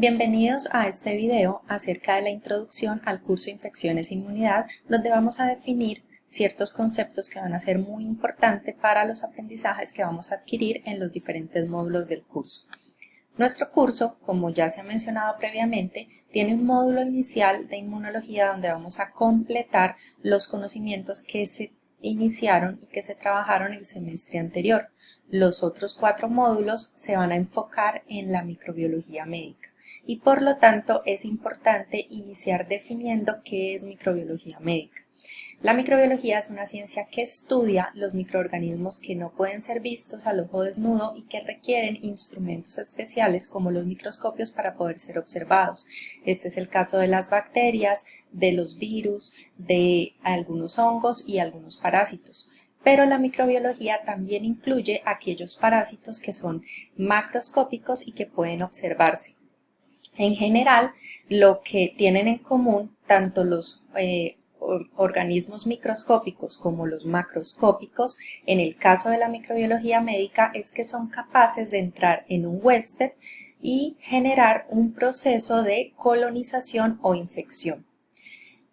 Bienvenidos a este video acerca de la introducción al curso Infecciones e Inmunidad, donde vamos a definir ciertos conceptos que van a ser muy importantes para los aprendizajes que vamos a adquirir en los diferentes módulos del curso. Nuestro curso, como ya se ha mencionado previamente, tiene un módulo inicial de inmunología donde vamos a completar los conocimientos que se iniciaron y que se trabajaron el semestre anterior. Los otros 4 módulos se van a enfocar en la microbiología médica y por lo tanto es importante iniciar definiendo qué es microbiología médica. La microbiología es una ciencia que estudia los microorganismos que no pueden ser vistos al ojo desnudo y que requieren instrumentos especiales como los microscopios para poder ser observados. Este es el caso de las bacterias, de los virus, de algunos hongos y algunos parásitos. Pero la microbiología también incluye aquellos parásitos que son macroscópicos y que pueden observarse. En general, lo que tienen en común tanto los organismos microscópicos como los macroscópicos, en el caso de la microbiología médica, es que son capaces de entrar en un huésped y generar un proceso de colonización o infección.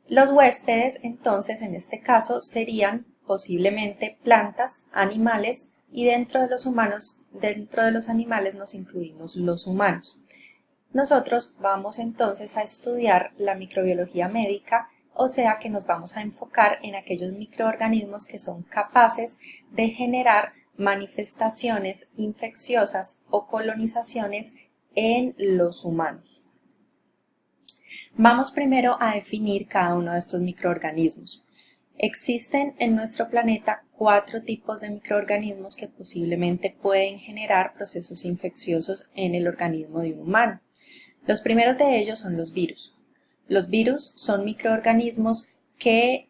Los huéspedes, entonces, en este caso, serían posiblemente plantas, animales, y dentro de los humanos, dentro de los animales nos incluimos los humanos. Nosotros vamos entonces a estudiar la microbiología médica, o sea que nos vamos a enfocar en aquellos microorganismos que son capaces de generar manifestaciones infecciosas o colonizaciones en los humanos. Vamos primero a definir cada uno de estos microorganismos. Existen en nuestro planeta 4 tipos de microorganismos que posiblemente pueden generar procesos infecciosos en el organismo de un humano. Los primeros de ellos son los virus. Los virus son microorganismos que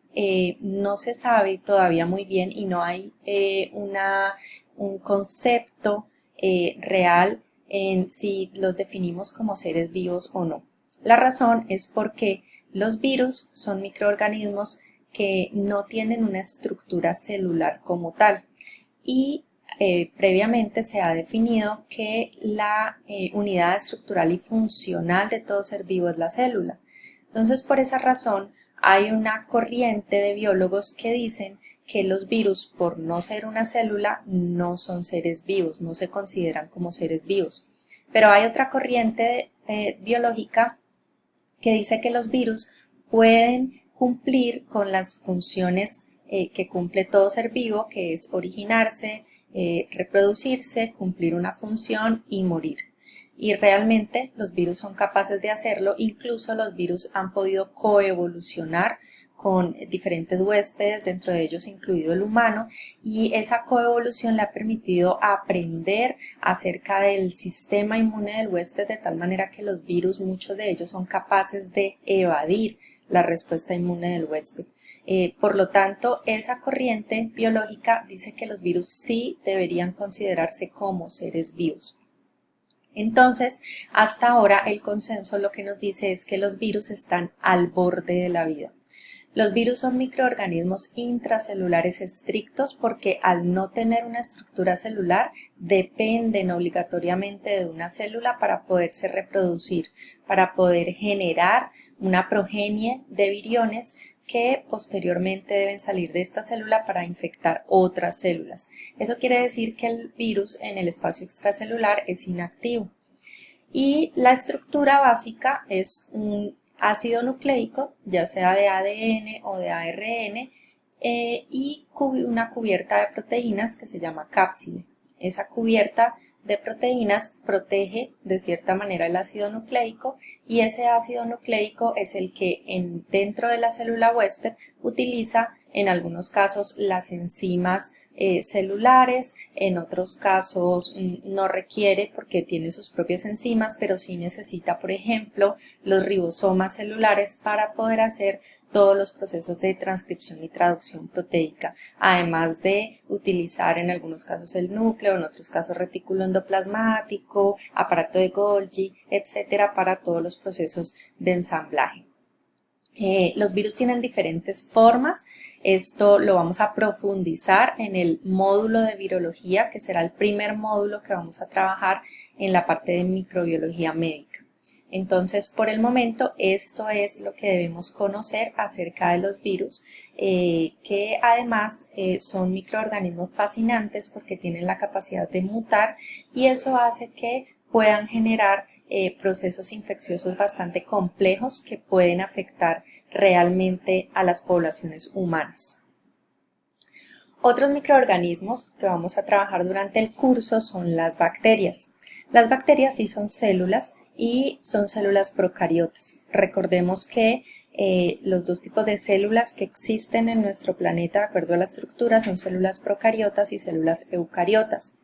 no se sabe todavía muy bien y no hay un concepto real en si los definimos como seres vivos o no. La razón es porque los virus son microorganismos que no tienen una estructura celular como tal y previamente se ha definido que la unidad estructural y funcional de todo ser vivo es la célula. Entonces, por esa razón, hay una corriente de biólogos que dicen que los virus, por no ser una célula, no son seres vivos, no se consideran como seres vivos. Pero hay otra corriente biológica que dice que los virus pueden cumplir con las funciones que cumple todo ser vivo, que es originarse, reproducirse, cumplir una función y morir. Y realmente los virus son capaces de hacerlo, incluso los virus han podido coevolucionar con diferentes huéspedes, dentro de ellos incluido el humano, y esa coevolución le ha permitido aprender acerca del sistema inmune del huésped de tal manera que los virus, muchos de ellos, son capaces de evadir la respuesta inmune del huésped. Por lo tanto, esa corriente biológica dice que los virus sí deberían considerarse como seres vivos. Entonces, hasta ahora el consenso lo que nos dice es que los virus están al borde de la vida. Los virus son microorganismos intracelulares estrictos porque al no tener una estructura celular dependen obligatoriamente de una célula para poderse reproducir, para poder generar una progenie de viriones que posteriormente deben salir de esta célula para infectar otras células. Eso quiere decir que el virus en el espacio extracelular es inactivo. Y la estructura básica es un ácido nucleico, ya sea de ADN o de ARN, y una cubierta de proteínas que se llama cápside. Esa cubierta de proteínas protege de cierta manera el ácido nucleico y ese ácido nucleico es el que dentro de la célula huésped utiliza en algunos casos las enzimas celulares, en otros casos no requiere porque tiene sus propias enzimas, pero sí necesita, por ejemplo, los ribosomas celulares para poder hacer todos los procesos de transcripción y traducción proteica, además de utilizar en algunos casos el núcleo, en otros casos retículo endoplasmático, aparato de Golgi, etcétera, para todos los procesos de ensamblaje. Los virus tienen diferentes formas. Esto lo vamos a profundizar en el módulo de virología, que será el primer módulo que vamos a trabajar en la parte de microbiología médica. Entonces, por el momento, esto es lo que debemos conocer acerca de los virus, que además son microorganismos fascinantes porque tienen la capacidad de mutar y eso hace que puedan generar procesos infecciosos bastante complejos que pueden afectar realmente a las poblaciones humanas. Otros microorganismos que vamos a trabajar durante el curso son las bacterias. Las bacterias sí son células y son células procariotas. Recordemos que los dos tipos de células que existen en nuestro planeta de acuerdo a la estructura son células procariotas y células eucariotas.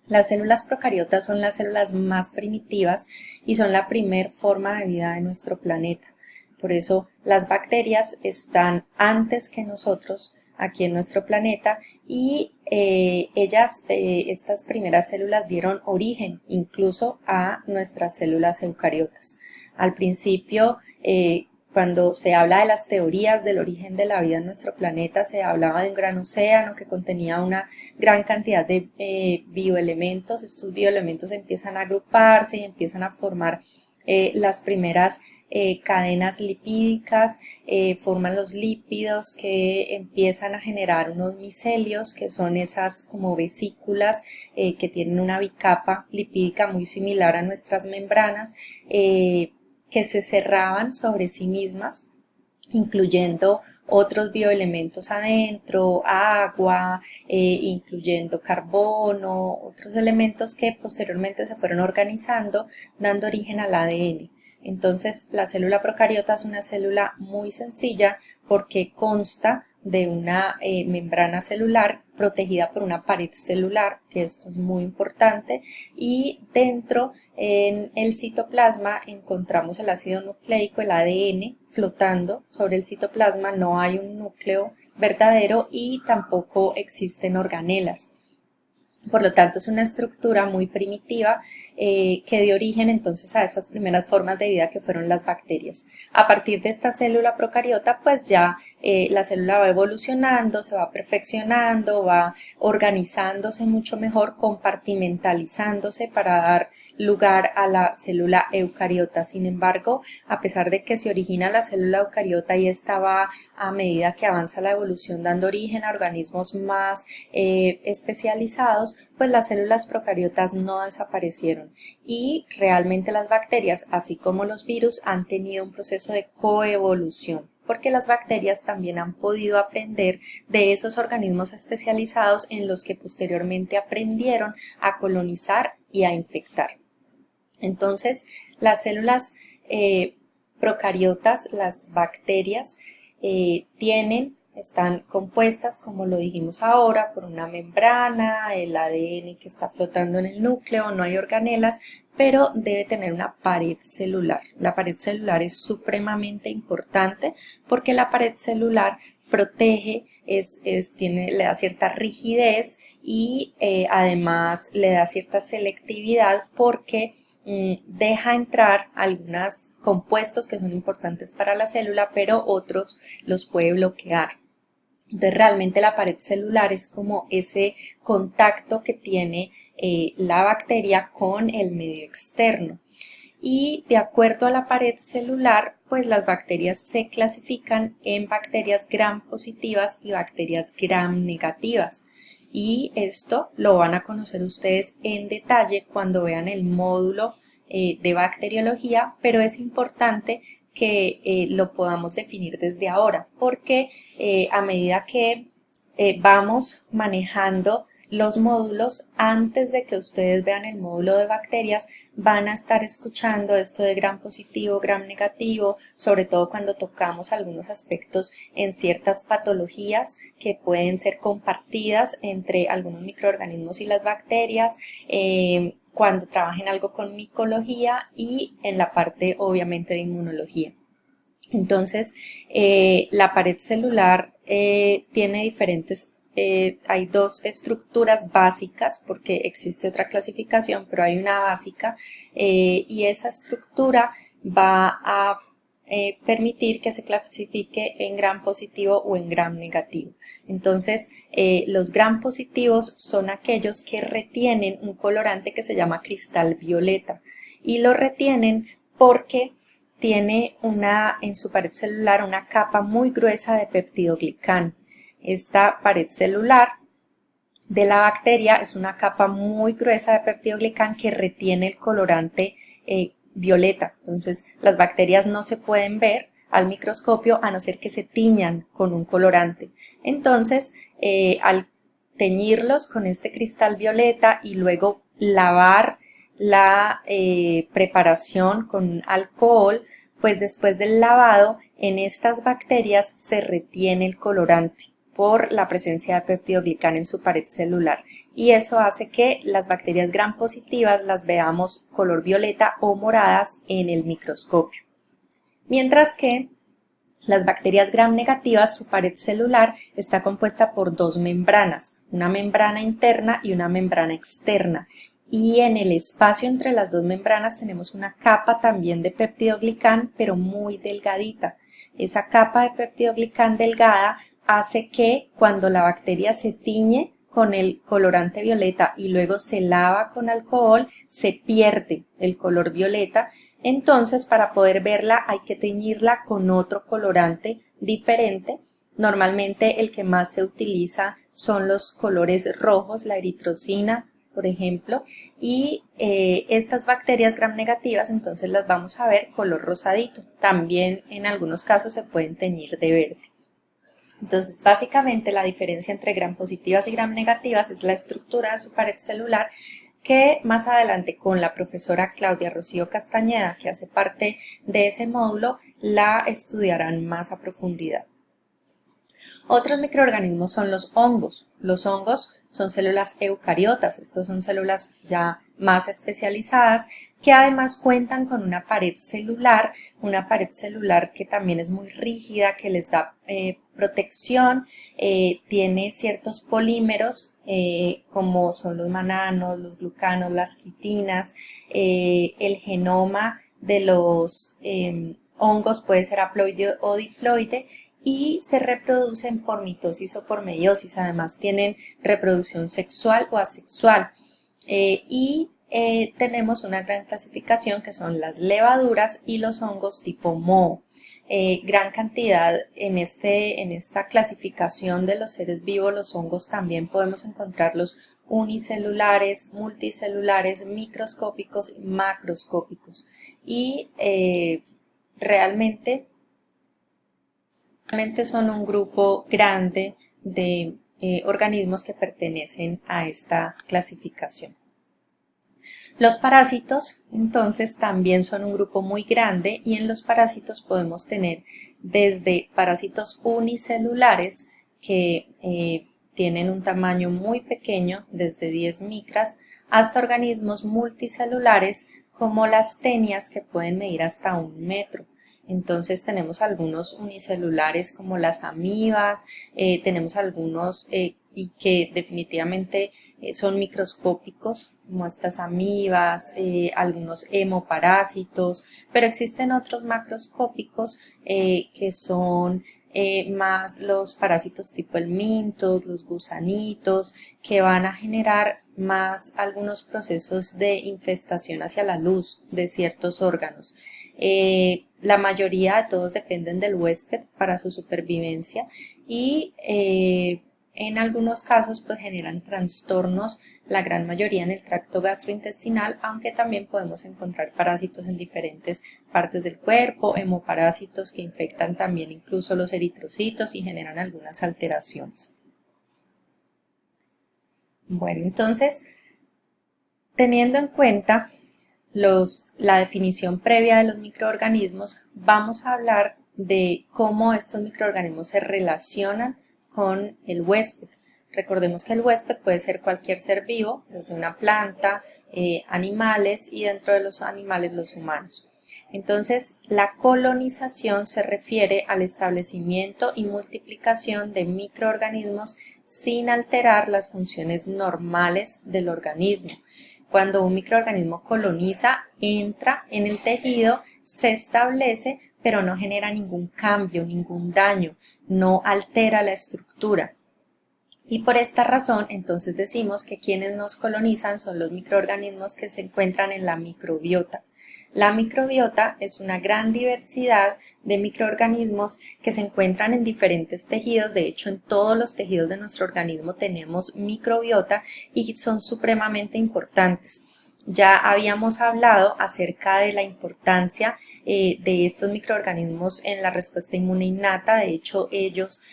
Las células procariotas son las células más primitivas y son la primer forma de vida de nuestro planeta. Por eso las bacterias están antes que nosotros aquí en nuestro planeta y estas primeras células dieron origen incluso a nuestras células eucariotas. Al principio, cuando se habla de las teorías del origen de la vida en nuestro planeta, se hablaba de un gran océano que contenía una gran cantidad de bioelementos. Estos bioelementos empiezan a agruparse y empiezan a formar las primeras cadenas lipídicas, forman los lípidos que empiezan a generar unos micelios, que son esas como vesículas que tienen una bicapa lipídica muy similar a nuestras membranas, que se cerraban sobre sí mismas, incluyendo otros bioelementos adentro, agua, incluyendo carbono, otros elementos que posteriormente se fueron organizando, dando origen al ADN. Entonces, la célula procariota es una célula muy sencilla porque consta de una membrana celular protegida por una pared celular, que esto es muy importante, y dentro en el citoplasma encontramos el ácido nucleico, el ADN, flotando sobre el citoplasma. No hay un núcleo verdadero y tampoco existen organelas. Por lo tanto, es una estructura muy primitiva que dio origen entonces a estas primeras formas de vida que fueron las bacterias. A partir de esta célula procariota, pues ya la célula va evolucionando, se va perfeccionando, va organizándose mucho mejor, compartimentalizándose para dar lugar a la célula eucariota. Sin embargo, a pesar de que se origina la célula eucariota y esta va a medida que avanza la evolución dando origen a organismos más especializados, pues las células procariotas no desaparecieron y realmente las bacterias, así como los virus, han tenido un proceso de coevolución, porque las bacterias también han podido aprender de esos organismos especializados en los que posteriormente aprendieron a colonizar y a infectar. Entonces, las células procariotas, las bacterias, están compuestas, como lo dijimos ahora, por una membrana, el ADN que está flotando en el núcleo, no hay organelas, pero debe tener una pared celular. La pared celular es supremamente importante porque la pared celular protege, le da cierta rigidez y además le da cierta selectividad porque deja entrar algunos compuestos que son importantes para la célula, pero otros los puede bloquear. Entonces realmente la pared celular es como ese contacto que tiene la bacteria con el medio externo. Y de acuerdo a la pared celular, pues las bacterias se clasifican en bacterias gram positivas y bacterias gram negativas. Y esto lo van a conocer ustedes en detalle cuando vean el módulo de bacteriología, pero es importante que lo podamos definir desde ahora, porque a medida que vamos manejando los módulos, antes de que ustedes vean el módulo de bacterias, van a estar escuchando esto de gram positivo, gram negativo, sobre todo cuando tocamos algunos aspectos en ciertas patologías que pueden ser compartidas entre algunos microorganismos y las bacterias, cuando trabajen algo con micología y en la parte obviamente de inmunología. Entonces, la pared celular tiene diferentes, hay dos estructuras básicas porque existe otra clasificación, pero hay una básica y esa estructura va a permitir que se clasifique en gram positivo o en gram negativo. Entonces, los gram positivos son aquellos que retienen un colorante que se llama cristal violeta y lo retienen porque tiene en su pared celular una capa muy gruesa de peptidoglicán. Esta pared celular de la bacteria es una capa muy gruesa de peptidoglicán que retiene el colorante violeta. Entonces las bacterias no se pueden ver al microscopio a no ser que se tiñan con un colorante. Entonces al teñirlos con este cristal violeta y luego lavar la preparación con alcohol, pues después del lavado en estas bacterias se retiene el colorante por la presencia de peptidoglicán en su pared celular, y eso hace que las bacterias gram positivas las veamos color violeta o moradas en el microscopio. Mientras que las bacterias gram negativas, su pared celular está compuesta por dos membranas, una membrana interna y una membrana externa, y en el espacio entre las dos membranas tenemos una capa también de peptidoglicán, pero muy delgadita. Esa capa de peptidoglicán delgada hace que cuando la bacteria se tiñe con el colorante violeta y luego se lava con alcohol, se pierde el color violeta. Entonces, para poder verla hay que teñirla con otro colorante diferente. Normalmente el que más se utiliza son los colores rojos, la eritrocina, por ejemplo, y estas bacterias gram negativas entonces las vamos a ver color rosadito. También en algunos casos se pueden teñir de verde. Entonces, básicamente la diferencia entre gram positivas y gram negativas es la estructura de su pared celular, que más adelante con la profesora Claudia Rocío Castañeda, que hace parte de ese módulo, la estudiarán más a profundidad. Otros microorganismos son los hongos. Los hongos son células eucariotas, estos son células ya más especializadas, que además cuentan con una pared celular que también es muy rígida, que les da protección, tiene ciertos polímeros como son los mananos, los glucanos, las quitinas, el genoma de los hongos puede ser haploide o diploide, y se reproducen por mitosis o por meiosis. Además tienen reproducción sexual o asexual. Tenemos una gran clasificación que son las levaduras y los hongos tipo moho. Gran cantidad en esta clasificación de los seres vivos. Los hongos también podemos encontrarlos unicelulares, multicelulares, microscópicos y macroscópicos. Y realmente son un grupo grande de organismos que pertenecen a esta clasificación. Los parásitos, entonces, también son un grupo muy grande, y en los parásitos podemos tener desde parásitos unicelulares que tienen un tamaño muy pequeño, desde 10 micras, hasta organismos multicelulares como las tenias, que pueden medir hasta 1 metro. Entonces tenemos algunos unicelulares como las amibas, tenemos algunos y que definitivamente son microscópicos, como estas amibas, algunos hemoparásitos, pero existen otros macroscópicos que son más los parásitos tipo helmintos, los gusanitos, que van a generar más algunos procesos de infestación hacia la luz de ciertos órganos. La mayoría de todos dependen del huésped para su supervivencia, y en algunos casos pues generan trastornos, la gran mayoría en el tracto gastrointestinal, aunque también podemos encontrar parásitos en diferentes partes del cuerpo, hemoparásitos que infectan también incluso los eritrocitos y generan algunas alteraciones. Bueno, entonces, teniendo en cuenta la definición previa de los microorganismos, vamos a hablar de cómo estos microorganismos se relacionan con el huésped. Recordemos que el huésped puede ser cualquier ser vivo, desde una planta, animales, y dentro de los animales los humanos. Entonces, la colonización se refiere al establecimiento y multiplicación de microorganismos sin alterar las funciones normales del organismo. Cuando un microorganismo coloniza, entra en el tejido, se establece, pero no genera ningún cambio, ningún daño, no altera la estructura. Y por esta razón, entonces decimos que quienes nos colonizan son los microorganismos que se encuentran en la microbiota. La microbiota es una gran diversidad de microorganismos que se encuentran en diferentes tejidos. De hecho, en todos los tejidos de nuestro organismo tenemos microbiota y son supremamente importantes. Ya habíamos hablado acerca de la importancia de estos microorganismos en la respuesta inmune innata. De hecho, ellos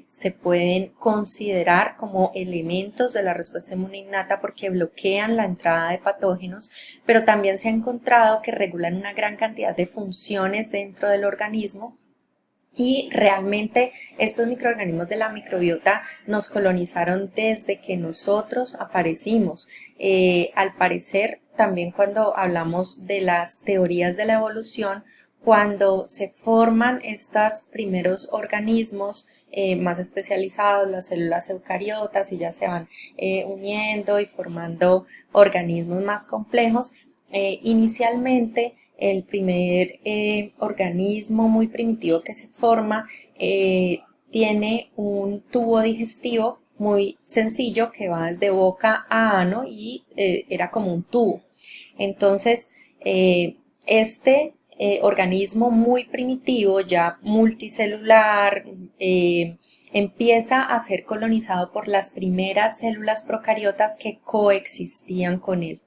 se pueden considerar como elementos de la respuesta inmune innata porque bloquean la entrada de patógenos, pero también se ha encontrado que regulan una gran cantidad de funciones dentro del organismo. Y realmente estos microorganismos de la microbiota nos colonizaron desde que nosotros aparecimos. Al parecer, también cuando hablamos de las teorías de la evolución, cuando se forman estos primeros organismos más especializados, las células eucariotas, y ya se van uniendo y formando organismos más complejos, inicialmente el primer organismo muy primitivo que se forma tiene un tubo digestivo muy sencillo que va desde boca a ano y era como un tubo. Entonces, organismo muy primitivo, ya multicelular, empieza a ser colonizado por las primeras células procariotas que coexistían con él.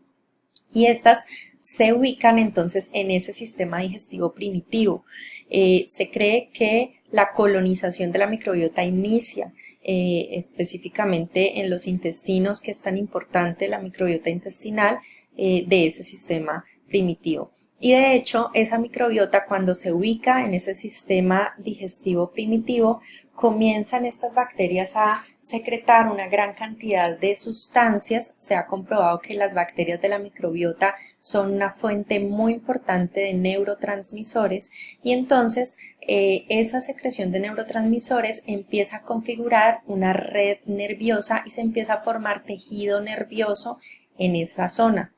Y estas se ubican entonces en ese sistema digestivo primitivo. Se cree que la colonización de la microbiota inicia específicamente en los intestinos, que es tan importante la microbiota intestinal de ese sistema primitivo. Y de hecho, esa microbiota, cuando se ubica en ese sistema digestivo primitivo, comienzan estas bacterias a secretar una gran cantidad de sustancias. Se ha comprobado que las bacterias de la microbiota son una fuente muy importante de neurotransmisores y entonces esa secreción de neurotransmisores empieza a configurar una red nerviosa y se empieza a formar tejido nervioso en esa zona.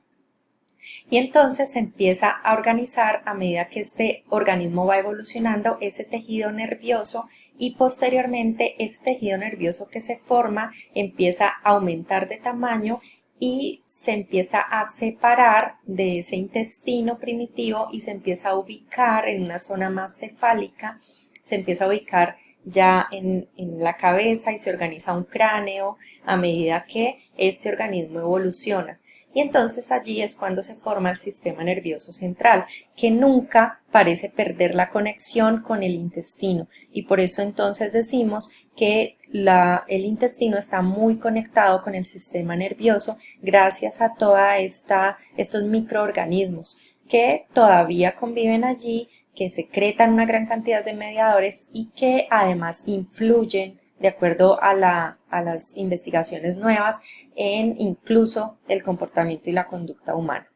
Y entonces se empieza a organizar a medida que este organismo va evolucionando ese tejido nervioso y posteriormente ese tejido nervioso que se forma empieza a aumentar de tamaño y se empieza a separar de ese intestino primitivo y se empieza a ubicar en una zona más cefálica, se empieza a ubicar ya en la cabeza y se organiza un cráneo a medida que este organismo evoluciona. Y entonces allí es cuando se forma el sistema nervioso central, que nunca parece perder la conexión con el intestino. Y por eso entonces decimos que el intestino está muy conectado con el sistema nervioso gracias a estos microorganismos que todavía conviven allí, que secretan una gran cantidad de mediadores y que además influyen, de acuerdo a las investigaciones nuevas, en incluso el comportamiento y la conducta humana.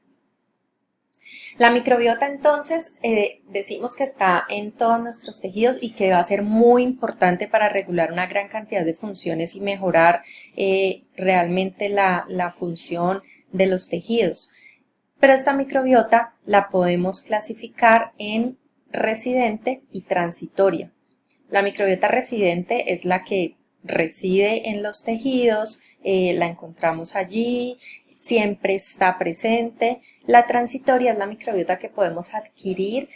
La microbiota entonces decimos que está en todos nuestros tejidos y que va a ser muy importante para regular una gran cantidad de funciones y mejorar realmente la función de los tejidos. Pero esta microbiota la podemos clasificar en residente y transitoria. La microbiota residente es la que reside en los tejidos, la encontramos allí, siempre está presente. La transitoria es la microbiota que podemos adquirir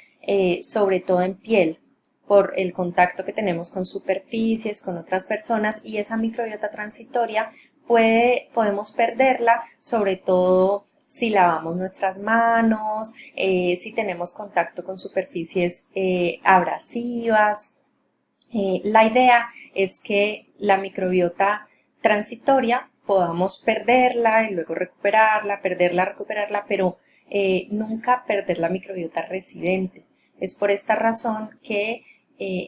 sobre todo en piel, por el contacto que tenemos con superficies, con otras personas, y esa microbiota transitoria podemos perderla, sobre todo si lavamos nuestras manos, si tenemos contacto con superficies abrasivas. La idea es que la microbiota transitoria podamos perderla y luego recuperarla, recuperarla, pero nunca perder la microbiota residente. Es por esta razón que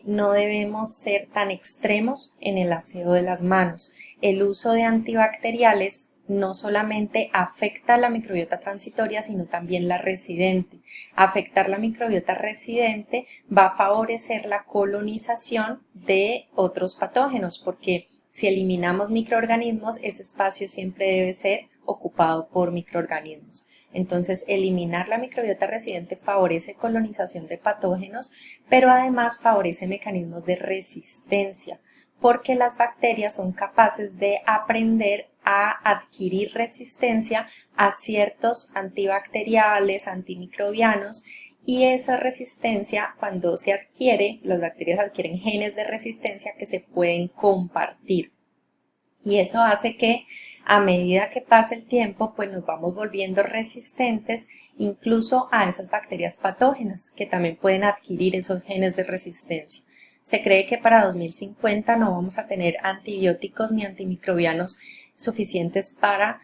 no debemos ser tan extremos en el aseo de las manos. El uso de antibacteriales no solamente afecta la microbiota transitoria, sino también la residente. Afectar la microbiota residente va a favorecer la colonización de otros patógenos, porque si eliminamos microorganismos, ese espacio siempre debe ser ocupado por microorganismos. Entonces, eliminar la microbiota residente favorece colonización de patógenos, pero además favorece mecanismos de resistencia, porque las bacterias son capaces de aprender a adquirir resistencia a ciertos antibacteriales, antimicrobianos, y esa resistencia, cuando se adquiere, las bacterias adquieren genes de resistencia que se pueden compartir. Y eso hace que a medida que pasa el tiempo, pues nos vamos volviendo resistentes incluso a esas bacterias patógenas que también pueden adquirir esos genes de resistencia. Se cree que para 2050 no vamos a tener antibióticos ni antimicrobianos suficientes para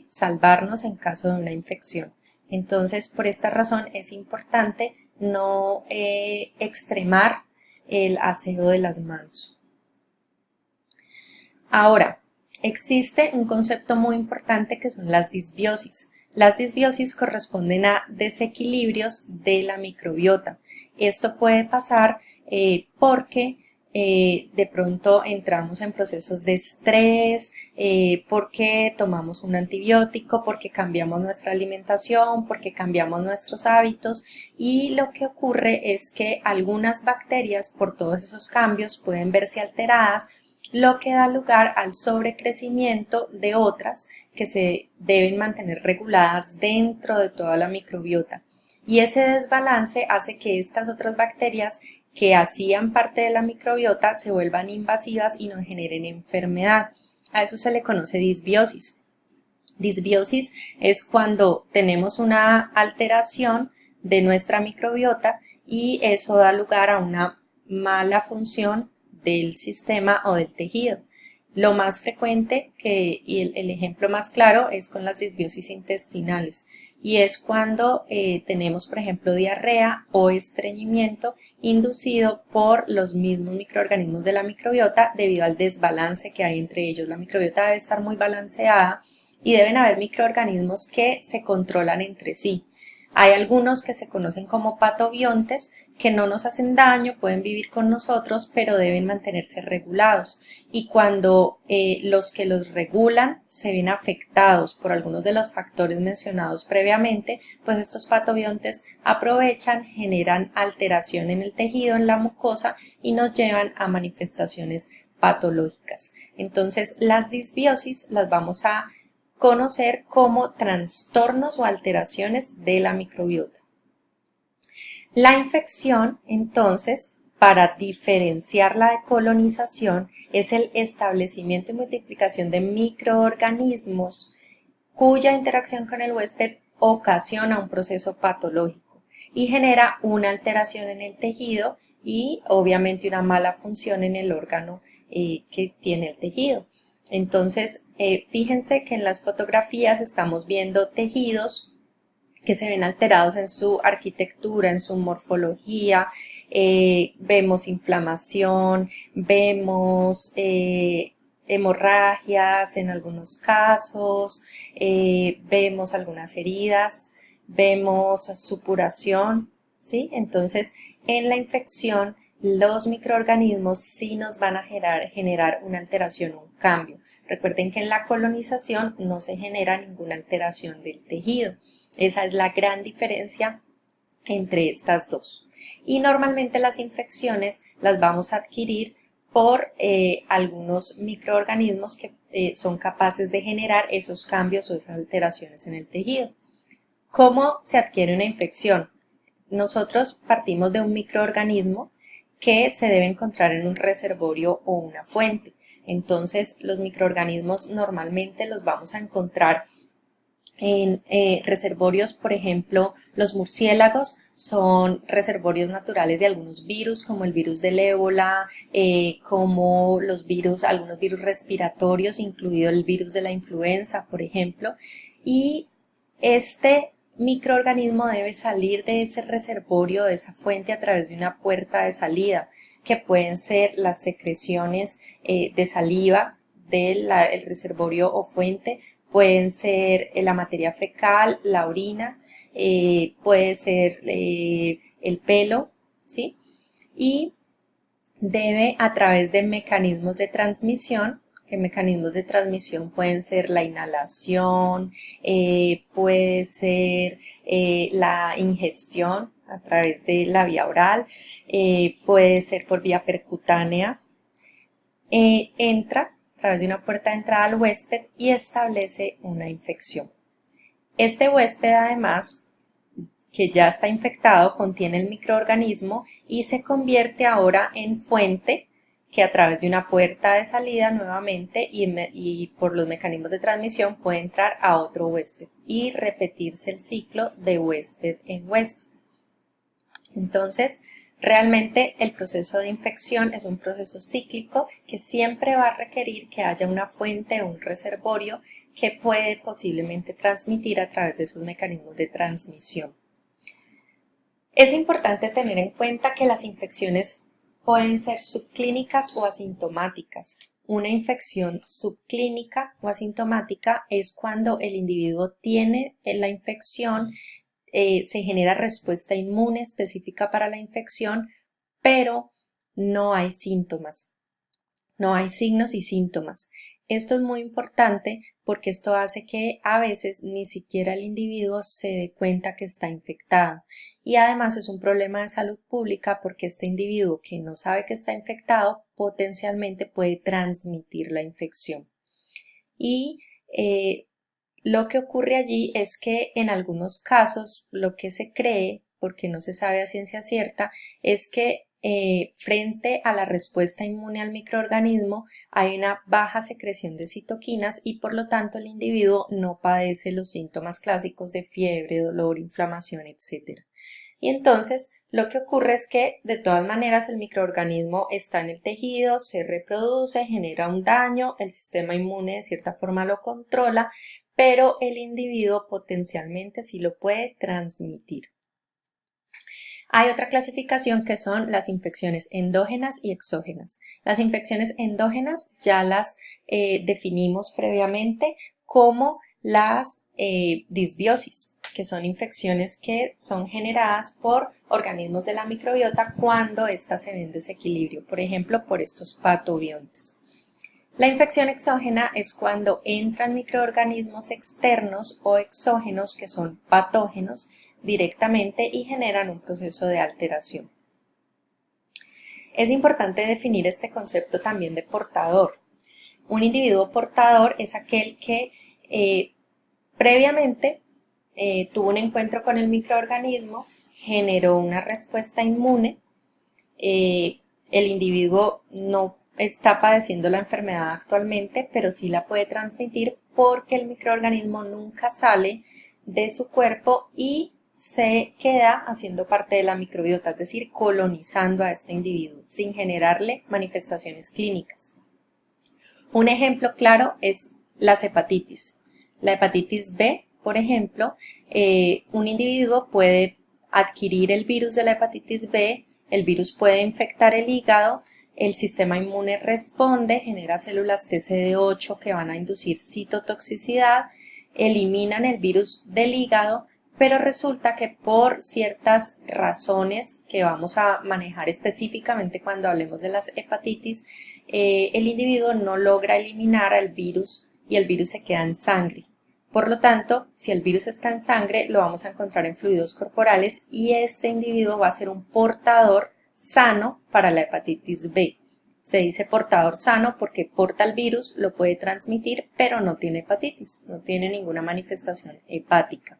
salvarnos en caso de una infección. Entonces, por esta razón es importante no extremar el aseo de las manos. Ahora, existe un concepto muy importante que son las disbiosis. Las disbiosis corresponden a desequilibrios de la microbiota. Esto puede pasar porque de pronto entramos en procesos de estrés, porque tomamos un antibiótico, porque cambiamos nuestra alimentación, porque cambiamos nuestros hábitos, y lo que ocurre es que algunas bacterias por todos esos cambios pueden verse alteradas, lo que da lugar al sobrecrecimiento de otras que se deben mantener reguladas dentro de toda la microbiota. Y ese desbalance hace que estas otras bacterias que hacían parte de la microbiota se vuelvan invasivas y nos generen enfermedad. A eso se le conoce disbiosis. Disbiosis es cuando tenemos una alteración de nuestra microbiota y eso da lugar a una mala función del sistema o del tejido. Lo más frecuente y el ejemplo más claro es con las disbiosis intestinales, y es cuando tenemos, por ejemplo, diarrea o estreñimiento inducido por los mismos microorganismos de la microbiota debido al desbalance que hay entre ellos. La microbiota debe estar muy balanceada y deben haber microorganismos que se controlan entre sí. Hay algunos que se conocen como patobiontes que no nos hacen daño, pueden vivir con nosotros, pero deben mantenerse regulados. Y cuando los que los regulan se ven afectados por algunos de los factores mencionados previamente, pues estos patobiontes aprovechan, generan alteración en el tejido, en la mucosa, y nos llevan a manifestaciones patológicas. Entonces, las disbiosis las vamos a conocer como trastornos o alteraciones de la microbiota. La infección, entonces, para diferenciarla de colonización, es el establecimiento y multiplicación de microorganismos cuya interacción con el huésped ocasiona un proceso patológico y genera una alteración en el tejido y obviamente una mala función en el órgano que tiene el tejido. Entonces, fíjense que en las fotografías estamos viendo tejidos que se ven alterados en su arquitectura, en su morfología, vemos inflamación, vemos hemorragias en algunos casos, vemos algunas heridas, vemos supuración, ¿sí? Entonces, en la infección, los microorganismos sí nos van a generar una alteración, un cambio. Recuerden que en la colonización no se genera ninguna alteración del tejido. Esa es la gran diferencia entre estas dos. Y normalmente las infecciones las vamos a adquirir por algunos microorganismos que son capaces de generar esos cambios o esas alteraciones en el tejido. ¿Cómo se adquiere una infección? Nosotros partimos de un microorganismo que se debe encontrar en un reservorio o una fuente. Entonces, los microorganismos normalmente los vamos a encontrar en reservorios. Por ejemplo, los murciélagos son reservorios naturales de algunos virus, como el virus del ébola, como algunos virus respiratorios, incluido el virus de la influenza, por ejemplo. Y este microorganismo debe salir de ese reservorio, de esa fuente, a través de una puerta de salida, que pueden ser las secreciones de saliva del reservorio o fuente, pueden ser la materia fecal, la orina, puede ser el pelo, ¿sí? Y debe, a través de mecanismos de transmisión, que mecanismos de transmisión pueden ser la inhalación, puede ser la ingestión a través de la vía oral, puede ser por vía percutánea, entra a través de una puerta de entrada al huésped y establece una infección. Este huésped, además, que ya está infectado, contiene el microorganismo y se convierte ahora en fuente que a través de una puerta de salida nuevamente y por los mecanismos de transmisión puede entrar a otro huésped y repetirse el ciclo de huésped en huésped. Entonces, realmente el proceso de infección es un proceso cíclico que siempre va a requerir que haya una fuente o un reservorio que puede posiblemente transmitir a través de esos mecanismos de transmisión. Es importante tener en cuenta que las infecciones pueden ser subclínicas o asintomáticas. Una infección subclínica o asintomática es cuando el individuo tiene la infección, se genera respuesta inmune específica para la infección, pero no hay síntomas, no hay signos y síntomas. Esto es muy importante porque esto hace que a veces ni siquiera el individuo se dé cuenta que está infectado. Y además es un problema de salud pública porque este individuo que no sabe que está infectado potencialmente puede transmitir la infección. Y lo que ocurre allí es que en algunos casos lo que se cree, porque no se sabe a ciencia cierta, es que frente a la respuesta inmune al microorganismo hay una baja secreción de citoquinas y por lo tanto el individuo no padece los síntomas clásicos de fiebre, dolor, inflamación, etc. Y entonces lo que ocurre es que de todas maneras el microorganismo está en el tejido, se reproduce, genera un daño, el sistema inmune de cierta forma lo controla, pero el individuo potencialmente sí lo puede transmitir. Hay otra clasificación que son las infecciones endógenas y exógenas. Las infecciones endógenas ya las definimos previamente como las disbiosis, que son infecciones que son generadas por organismos de la microbiota cuando ésta se ve en desequilibrio, por ejemplo, por estos patobiontes. La infección exógena es cuando entran microorganismos externos o exógenos que son patógenos directamente y generan un proceso de alteración. Es importante definir este concepto también de portador. Un individuo portador es aquel que previamente tuvo un encuentro con el microorganismo, generó una respuesta inmune, el individuo no está padeciendo la enfermedad actualmente, pero sí la puede transmitir porque el microorganismo nunca sale de su cuerpo y se queda haciendo parte de la microbiota, es decir, colonizando a este individuo sin generarle manifestaciones clínicas. Un ejemplo claro es las hepatitis. La hepatitis B, por ejemplo, un individuo puede adquirir el virus de la hepatitis B, el virus puede infectar el hígado, el sistema inmune responde, genera células TCD8 que van a inducir citotoxicidad, eliminan el virus del hígado, pero resulta que por ciertas razones que vamos a manejar específicamente cuando hablemos de las hepatitis, el individuo no logra eliminar al virus y el virus se queda en sangre. Por lo tanto, si el virus está en sangre, lo vamos a encontrar en fluidos corporales y este individuo va a ser un portador sano para la hepatitis B. Se dice portador sano porque porta el virus, lo puede transmitir, pero no tiene hepatitis, no tiene ninguna manifestación hepática.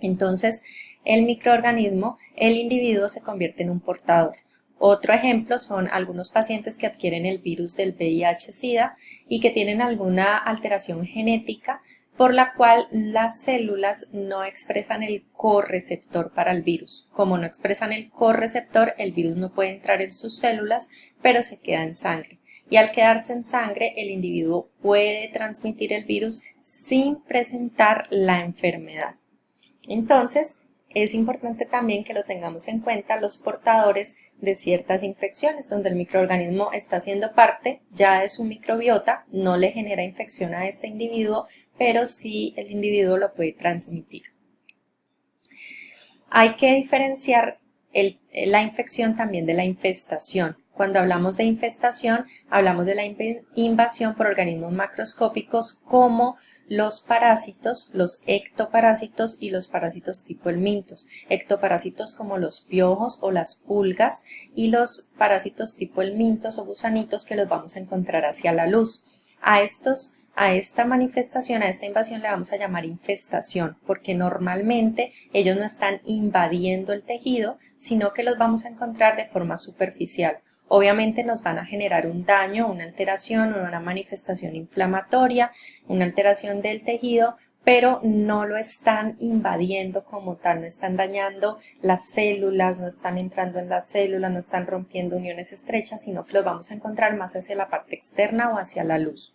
Entonces, el microorganismo, el individuo se convierte en un portador. Otro ejemplo son algunos pacientes que adquieren el virus del VIH-Sida y que tienen alguna alteración genética por la cual las células no expresan el correceptor para el virus. Como no expresan el correceptor, el virus no puede entrar en sus células, pero se queda en sangre. Y al quedarse en sangre, el individuo puede transmitir el virus sin presentar la enfermedad. Entonces, es importante también que lo tengamos en cuenta los portadores de ciertas infecciones, donde el microorganismo está siendo parte ya de su microbiota, no le genera infección a este individuo, pero sí el individuo lo puede transmitir. Hay que diferenciar la infección también de la infestación. Cuando hablamos de infestación, hablamos de la invasión por organismos macroscópicos como los parásitos, los ectoparásitos y los parásitos tipo helmintos. Ectoparásitos como los piojos o las pulgas y los parásitos tipo helmintos o gusanitos que los vamos a encontrar hacia la luz. A esta manifestación, a esta invasión le vamos a llamar infestación, porque normalmente ellos no están invadiendo el tejido, sino que los vamos a encontrar de forma superficial. Obviamente nos van a generar un daño, una alteración, una manifestación inflamatoria, una alteración del tejido, pero no lo están invadiendo como tal, no están dañando las células, no están entrando en las células, no están rompiendo uniones estrechas, sino que los vamos a encontrar más hacia la parte externa o hacia la luz.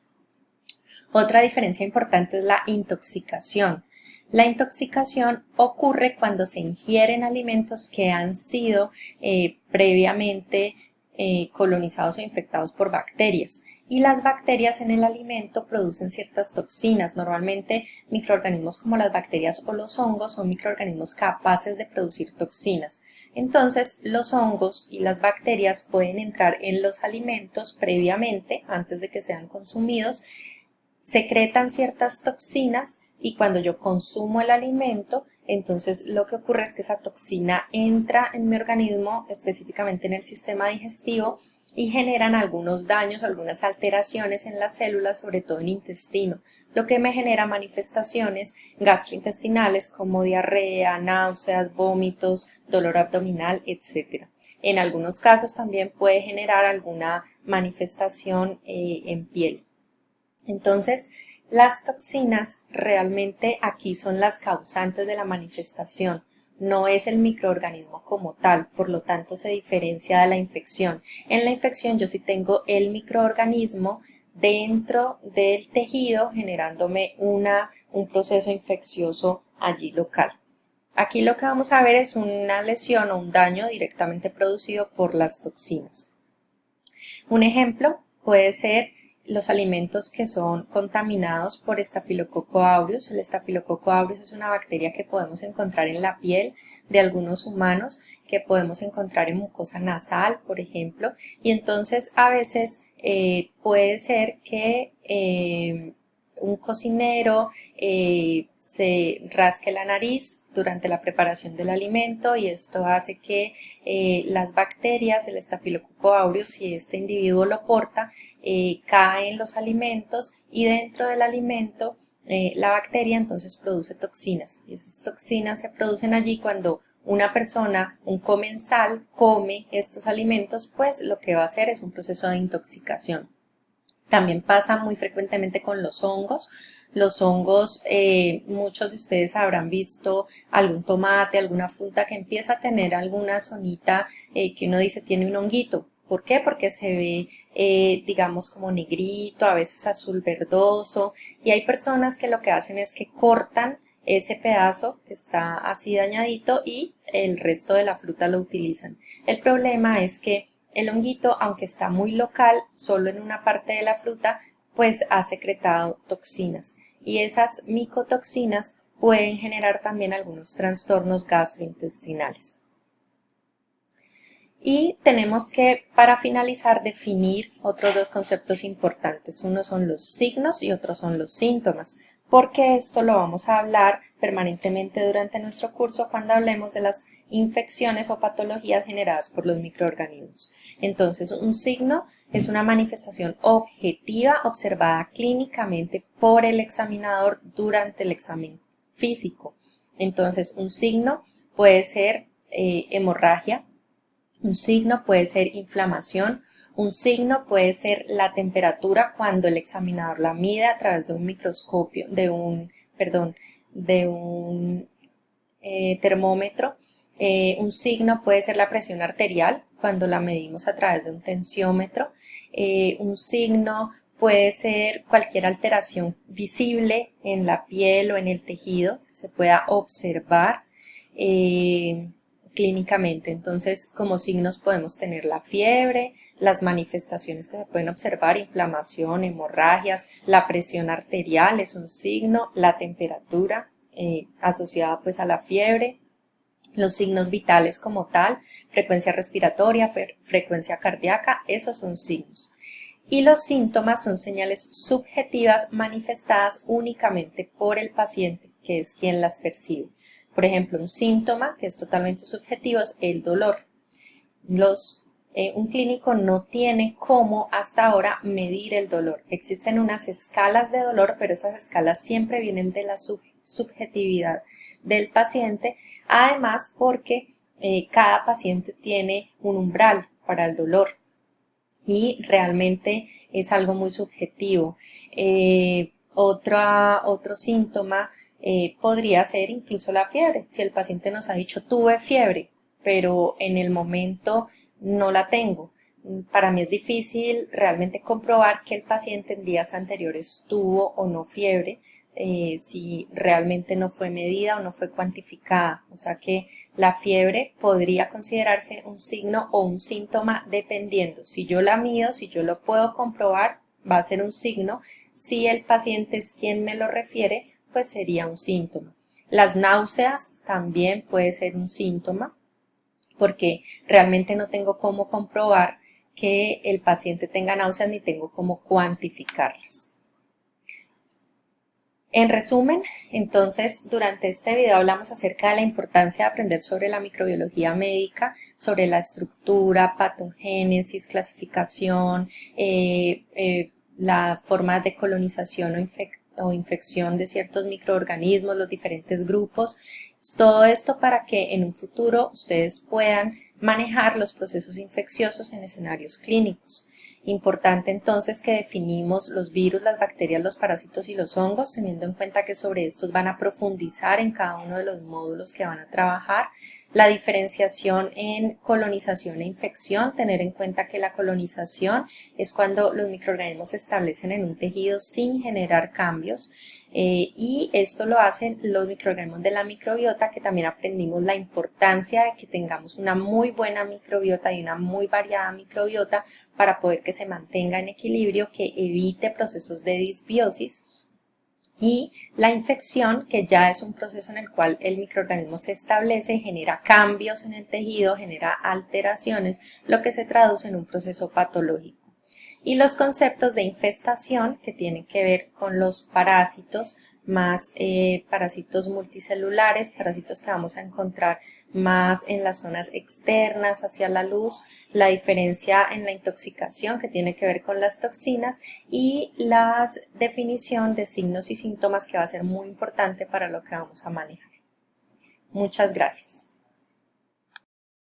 Otra diferencia importante es la intoxicación. La intoxicación ocurre cuando se ingieren alimentos que han sido previamente colonizados o infectados por bacterias. Y las bacterias en el alimento producen ciertas toxinas. Normalmente microorganismos como las bacterias o los hongos son microorganismos capaces de producir toxinas. Entonces los hongos y las bacterias pueden entrar en los alimentos previamente, antes de que sean consumidos, secretan ciertas toxinas y cuando yo consumo el alimento, entonces lo que ocurre es que esa toxina entra en mi organismo, específicamente en el sistema digestivo, y generan algunos daños, algunas alteraciones en las células, sobre todo en intestino, lo que me genera manifestaciones gastrointestinales como diarrea, náuseas, vómitos, dolor abdominal, etc. En algunos casos también puede generar alguna manifestación en piel. Entonces, las toxinas realmente aquí son las causantes de la manifestación, no es el microorganismo como tal, por lo tanto se diferencia de la infección. En la infección yo sí tengo el microorganismo dentro del tejido generándome un proceso infeccioso allí local. Aquí lo que vamos a ver es una lesión o un daño directamente producido por las toxinas. Un ejemplo puede ser los alimentos que son contaminados por Staphylococcus aureus. El Staphylococcus aureus es una bacteria que podemos encontrar en la piel de algunos humanos, que podemos encontrar en mucosa nasal, por ejemplo, y entonces a veces puede ser que un cocinero se rasque la nariz durante la preparación del alimento y esto hace que las bacterias, el Staphylococcus aureus, si este individuo lo porta, cae en los alimentos y dentro del alimento la bacteria entonces produce toxinas y esas toxinas se producen allí cuando una persona, un comensal, come estos alimentos, pues lo que va a hacer es un proceso de intoxicación. También pasa muy frecuentemente con los hongos. Los hongos, muchos de ustedes habrán visto algún tomate, alguna fruta que empieza a tener alguna zonita que uno dice tiene un honguito. ¿Por qué? Porque se ve, digamos, como negrito, a veces azul verdoso, y hay personas que lo que hacen es que cortan ese pedazo que está así dañadito y el resto de la fruta lo utilizan. El problema es que el honguito, aunque está muy local, solo en una parte de la fruta, pues ha secretado toxinas y esas micotoxinas pueden generar también algunos trastornos gastrointestinales. Y tenemos que, para finalizar, definir otros dos conceptos importantes. Uno son los signos y otros son los síntomas, porque esto lo vamos a hablar permanentemente durante nuestro curso cuando hablemos de las infecciones o patologías generadas por los microorganismos. Entonces, un signo es una manifestación objetiva observada clínicamente por el examinador durante el examen físico. Entonces, un signo puede ser hemorragia, un signo puede ser inflamación, un signo puede ser la temperatura cuando el examinador la mide a través de un microscopio, de un termómetro. Un signo puede ser la presión arterial cuando la medimos a través de un tensiómetro. Un signo puede ser cualquier alteración visible en la piel o en el tejido que se pueda observar clínicamente. Entonces, como signos podemos tener la fiebre, las manifestaciones que se pueden observar, inflamación, hemorragias, la presión arterial es un signo, la temperatura asociada pues a la fiebre, Los signos vitales como tal, frecuencia respiratoria, frecuencia cardíaca, esos son signos. Y los síntomas son señales subjetivas manifestadas únicamente por el paciente, que es quien las percibe. Por ejemplo, un síntoma que es totalmente subjetivo es el dolor. Un clínico no tiene cómo hasta ahora medir el dolor. Existen unas escalas de dolor, pero esas escalas siempre vienen de la subjetividad del paciente, además porque cada paciente tiene un umbral para el dolor y realmente es algo muy subjetivo. Otro síntoma podría ser incluso la fiebre. Si el paciente nos ha dicho tuve fiebre, pero en el momento no la tengo. Para mí es difícil realmente comprobar que el paciente en días anteriores tuvo o no fiebre, si realmente no fue medida o no fue cuantificada. O sea que la fiebre podría considerarse un signo o un síntoma dependiendo. Si yo la mido, si yo lo puedo comprobar, va a ser un signo. Si el paciente es quien me lo refiere, pues sería un síntoma. Las náuseas también puede ser un síntoma porque realmente no tengo cómo comprobar que el paciente tenga náuseas ni tengo cómo cuantificarlas. En resumen, entonces, durante este video hablamos acerca de la importancia de aprender sobre la microbiología médica, sobre la estructura, patogénesis, clasificación, la forma de colonización o infección de ciertos microorganismos, los diferentes grupos. Todo esto para que en un futuro ustedes puedan manejar los procesos infecciosos en escenarios clínicos. Importante entonces que definimos los virus, las bacterias, los parásitos y los hongos, teniendo en cuenta que sobre estos van a profundizar en cada uno de los módulos que van a trabajar. La diferenciación en colonización e infección, tener en cuenta que la colonización es cuando los microorganismos se establecen en un tejido sin generar cambios. Y esto lo hacen los microorganismos de la microbiota, que también aprendimos la importancia de que tengamos una muy buena microbiota y una muy variada microbiota para poder que se mantenga en equilibrio, que evite procesos de disbiosis. Y la infección, que ya es un proceso en el cual el microorganismo se establece, genera cambios en el tejido, genera alteraciones, lo que se traduce en un proceso patológico. Y los conceptos de infestación, que tienen que ver con los parásitos, más parásitos multicelulares, parásitos que vamos a encontrar más en las zonas externas hacia la luz, la diferencia en la intoxicación que tiene que ver con las toxinas y la definición de signos y síntomas que va a ser muy importante para lo que vamos a manejar. Muchas gracias.